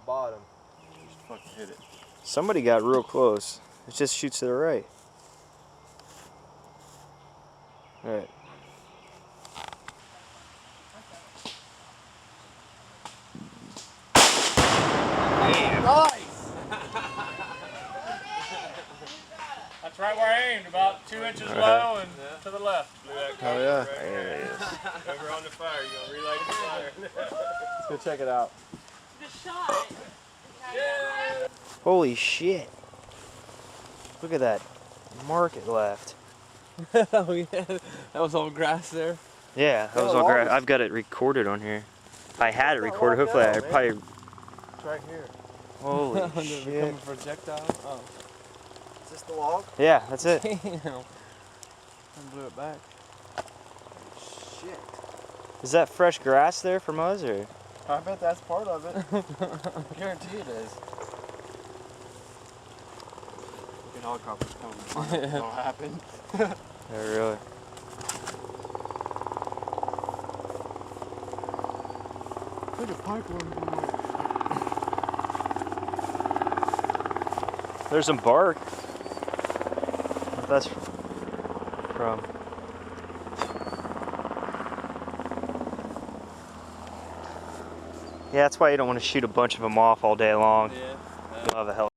bottom. Just fucking hit it. Somebody got real close. It just shoots to the right. All right. Nice! That's right where I aimed, about 2 inches low and to the left. Blew that Oh yeah. right There it is. Over on the fire, you're gonna relight the fire. Let's go check it out. The shot. Yeah. Holy shit. Look at that mark it left. Oh yeah, that was all grass there. Yeah, that was all grass. I've got it recorded on here. If I had it recorded, hopefully I'd probably... It's right here. Holy Under the shit. becoming projectile. Oh. Is this the log? Yeah, that's it. Damn. I blew it back. Shit. Is that fresh grass there from us, or? I bet that's part of it. I guarantee it is. Fucking helicopter's coming. It'll happen. Yeah, really. Look at pipeline. There's some bark. If that's from. Yeah, that's why you don't want to shoot a bunch of them off all day long. Yeah. You'll have a hell.